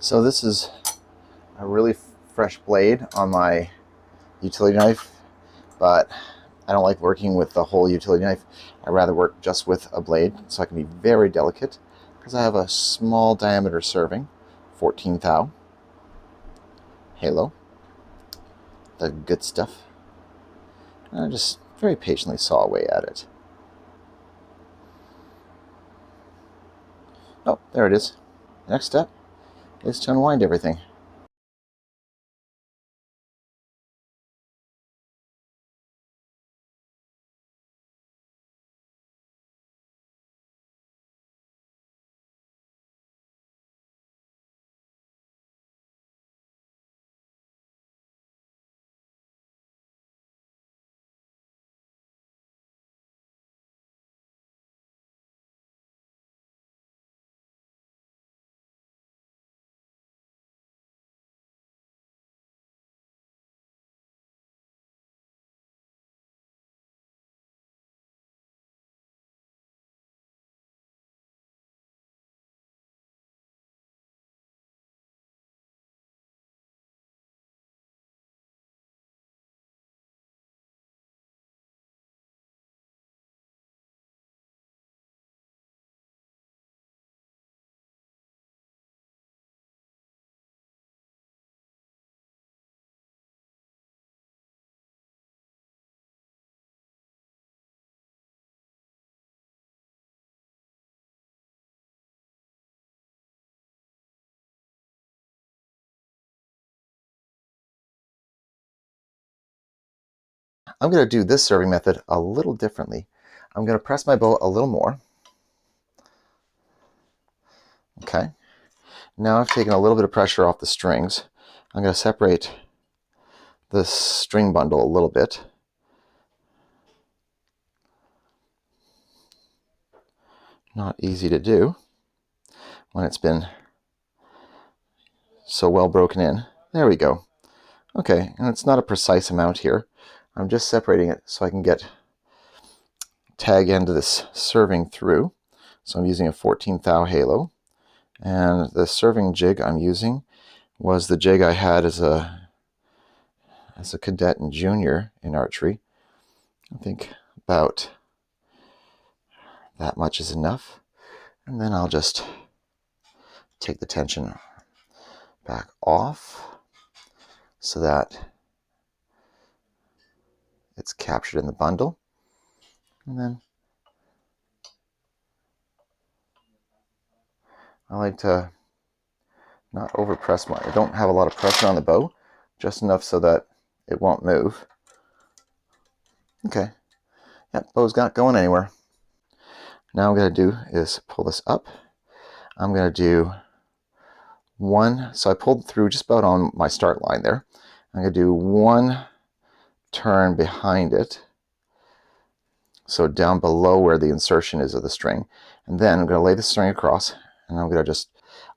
So this is a really fresh blade on my utility knife, but I don't like working with the whole utility knife. I'd rather work just with a blade so I can be very delicate, because I have a small diameter serving, 14 thou, halo, the good stuff. And I just very patiently saw away at it. Oh, there it is. The next step is to unwind everything. I'm going to do this serving method a little differently. I'm going to press my bow a little more. Okay. Now I've taken a little bit of pressure off the strings. I'm going to separate the string bundle a little bit. Not easy to do when it's been so well broken in. There we go. Okay, and it's not a precise amount here. I'm just separating it so I can get tag end of this serving through. So I'm using a 14 thou halo, and the serving jig I'm using was the jig I had as a cadet and junior in archery. I think about that much is enough, and then I'll just take the tension back off so that it's captured in the bundle, and then I like to not overpress I don't have a lot of pressure on the bow, just enough so that it won't move. Okay, yep, bow's not going anywhere. Now what I'm going to do is pull this up. I'm going to do one, so I pulled through just about on my start line there. I'm going to do one turn behind it, so down below where the insertion is of the string, and then I'm going to lay the string across, and I'm going to just,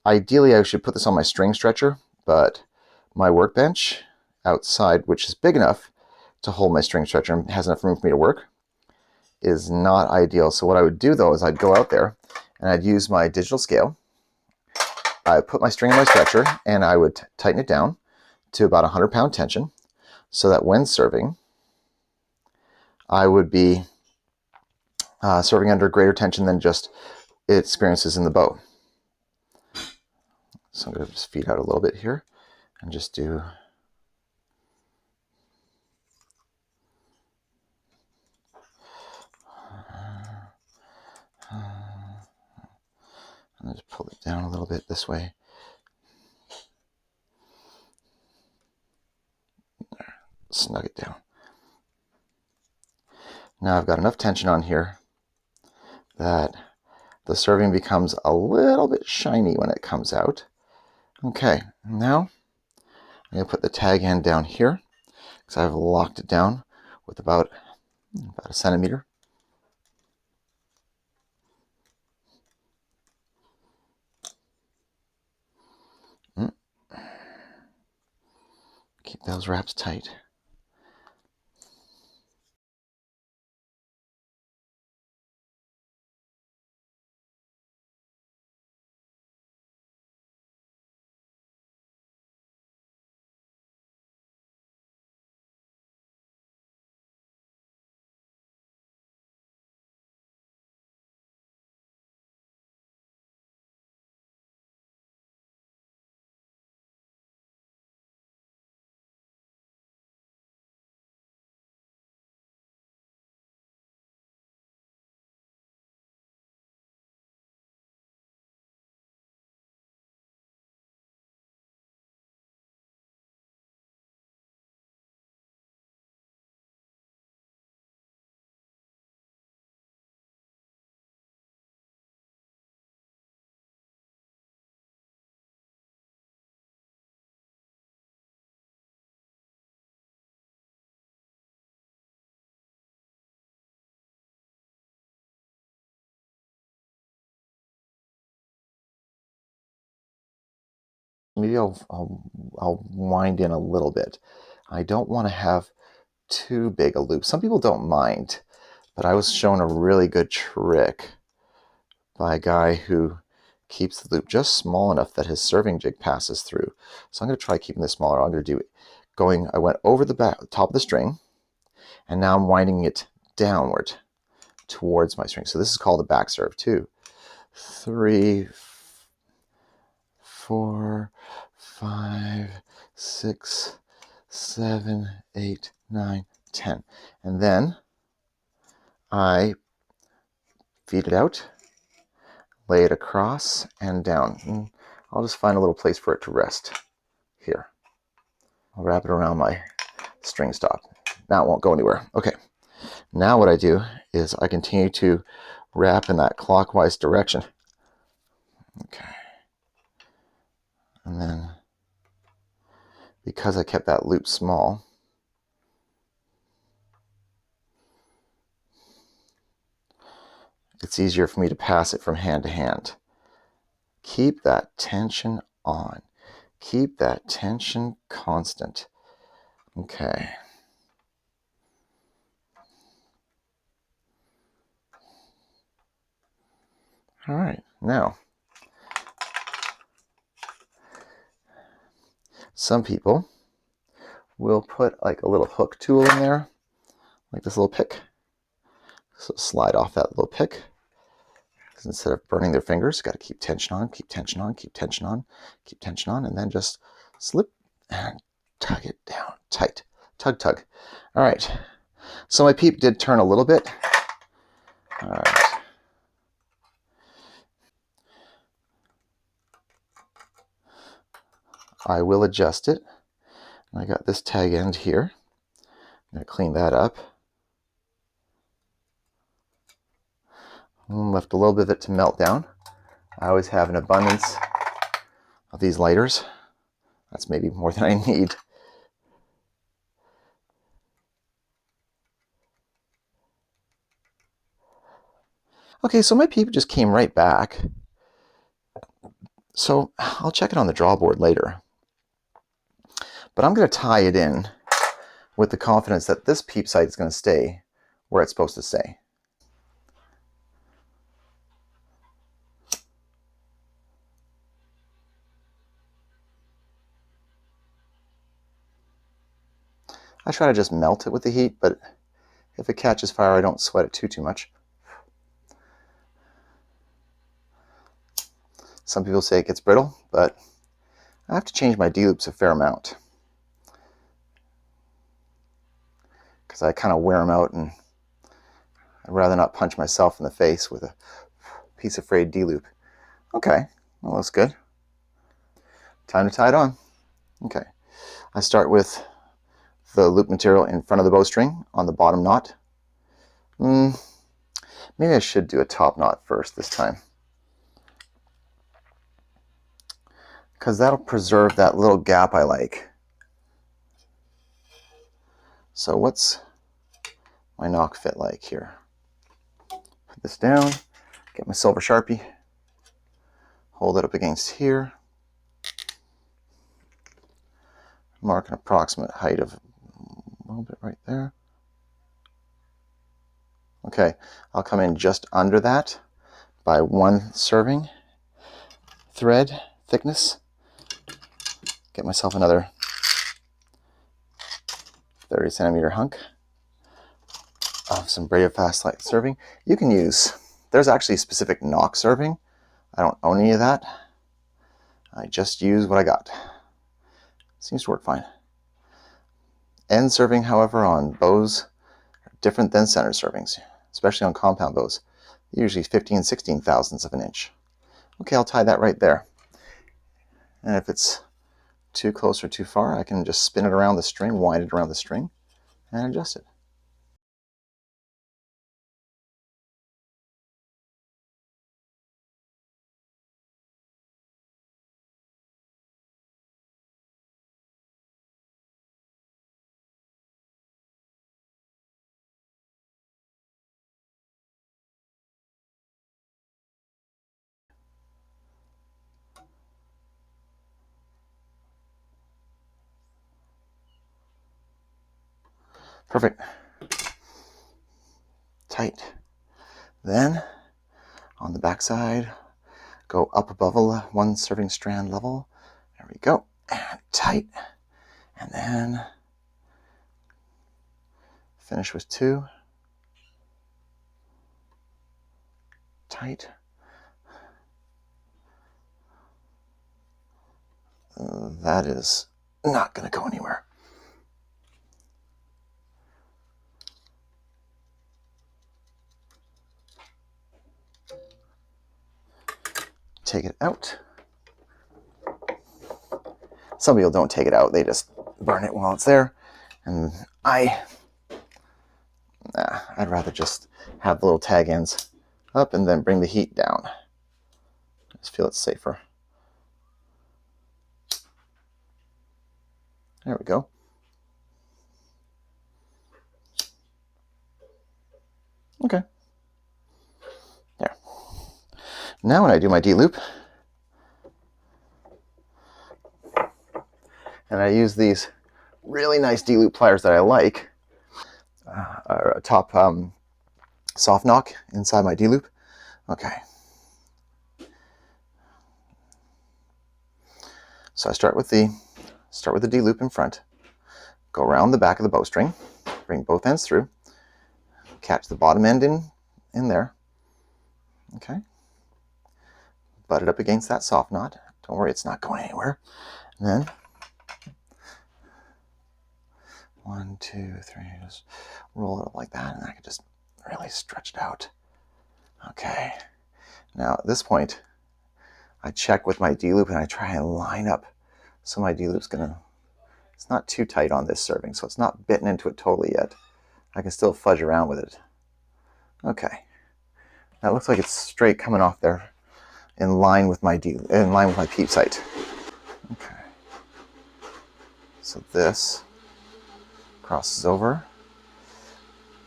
ideally I should put this on my string stretcher, but my workbench outside, which is big enough to hold my string stretcher and has enough room for me to work, is not ideal. So what I would do though is I'd go out there and I'd use my digital scale. I would put my string in my stretcher and I would tighten it down to about 100-pound tension, so that when serving, I would be serving under greater tension than just it experiences in the bow. So I'm going to just feed out a little bit here and just do and just pull it down a little bit this way. Snug it down. Now I've got enough tension on here that the serving becomes a little bit shiny when it comes out. Okay, now I'm going to put the tag end down here because I've locked it down with about a centimeter. Keep those wraps tight. maybe I'll wind in a little bit. I don't want to have too big a loop. Some people don't mind, but I was shown a really good trick by a guy who keeps the loop just small enough that his serving jig passes through. So I'm going to try keeping this smaller. I'm going to do it I went over the top of the string, and now I'm winding it downward towards my string. So this is called a back serve. 2, 3, 4, 5, 6, 7, 8, 9, 10. And then I feed it out, lay it across and down. And I'll just find a little place for it to rest here. I'll wrap it around my string stop. Now it won't go anywhere. Okay, now what I do is I continue to wrap in that clockwise direction. Okay. And then, because I kept that loop small, it's easier for me to pass it from hand to hand. Keep that tension on. Keep that tension constant. Okay. All right, now, some people will put like a little hook tool in there, like this little pick. So slide off that little pick. Instead of burning their fingers, got to keep tension on, keep tension on, keep tension on, keep tension on, and then just slip and tug it down tight. Tug, tug. All right. So my peep did turn a little bit. All right. I will adjust it. I got this tag end here. I'm going to clean that up. Left a little bit of it to melt down. I always have an abundance of these lighters. That's maybe more than I need. Okay, so my peep just came right back. So I'll check it on the drawboard later. But I'm going to tie it in with the confidence that this peep sight is going to stay where it's supposed to stay. I try to just melt it with the heat, but if it catches fire, I don't sweat it too much. Some people say it gets brittle, but I have to change my D-loops a fair amount because I kind of wear them out, and I'd rather not punch myself in the face with a piece of frayed D-loop. Okay, well, that's good. Time to tie it on. Okay, I start with the loop material in front of the bowstring on the bottom knot. Maybe I should do a top knot first this time, because that'll preserve that little gap I like. So what's my nock fit like here? Put this down, get my silver Sharpie, hold it up against here, mark an approximate height of a little bit right there. Okay, I'll come in just under that by 1 serving thread thickness. Get myself another 30 centimeter hunk of some braided fast light serving. You can use, there's actually specific nock serving. I don't own any of that. I just use what I got. Seems to work fine. End serving, however, on bows are different than center servings, especially on compound bows. Usually 15, 16 thousandths of an inch. Okay, I'll tie that right there. And if it's too close or too far, I can just spin it around the string, wind it around the string, and adjust it. Perfect. Tight. Then on the back side, go up above one serving strand level. There we go. And tight. And then finish with 2. Tight. That is not going to go anywhere. Take it out. Some people don't take it out, they just burn it while it's there. And I'd rather just have the little tag ends up and then bring the heat down. I just feel it's safer. There we go. Okay. There. Now when I do my D-loop, and I use these really nice D-loop pliers that I like, a top soft nock inside my D-loop. Okay. So I start with the D-loop in front, go around the back of the bowstring, bring both ends through, catch the bottom end in there. Okay. Butt it up against that soft knot. Don't worry, it's not going anywhere. And then 1, 2, 3, just roll it up like that, and I can just really stretch it out. Okay. Now at this point, I check with my D-loop and I try and line up. So my D-loop's it's not too tight on this serving, so it's not bitten into it totally yet. I can still fudge around with it. Okay. That looks like it's straight coming off there in line with my peep sight. Okay. So this crosses over.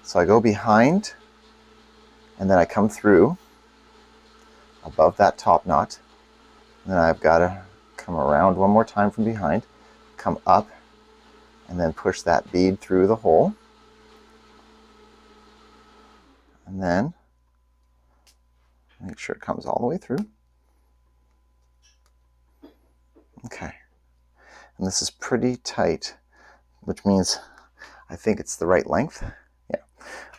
So I go behind, and then I come through above that top knot. And then I've got to come around one more time from behind, come up, and then push that bead through the hole. And then make sure it comes all the way through. Okay. And this is pretty tight, which means I think it's the right length. Yeah.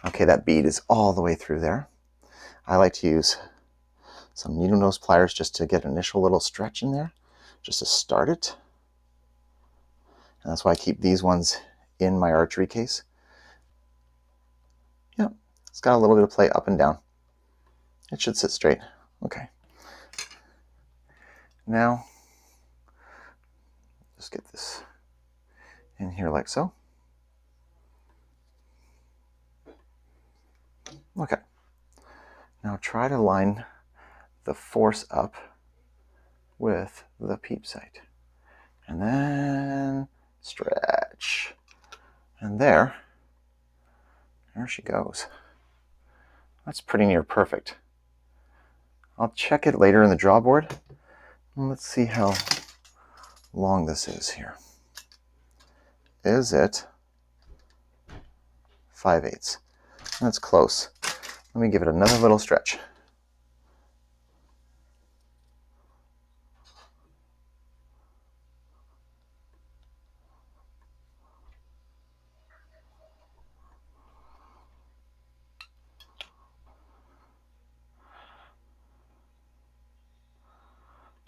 Okay, that bead is all the way through there. I like to use some needle nose pliers just to get an initial little stretch in there, just to start it. And that's why I keep these ones in my archery case. Yeah, it's got a little bit of play up and down. It should sit straight. Okay. Now, just get this in here like so. Okay. Now try to line the force up with the peep sight. And then stretch. And there she goes. That's pretty near perfect. I'll check it later in the draw board. Let's see how long this is here. Is it 5/8? That's close. Let me give it another little stretch.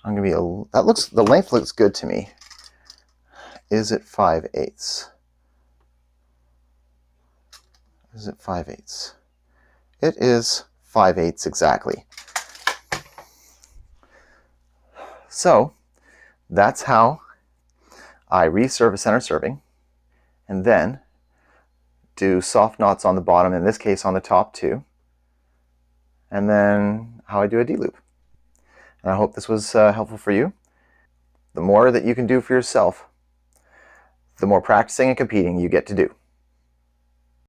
I'm gonna be the length looks good to me. Is it 5/8? Is it 5/8? It is 5/8 exactly. So that's how I reserve a center serving and then do soft knots on the bottom, in this case on the top too, and then how I do a D-loop. And I hope this was helpful for you. The more that you can do for yourself, the more practicing and competing you get to do.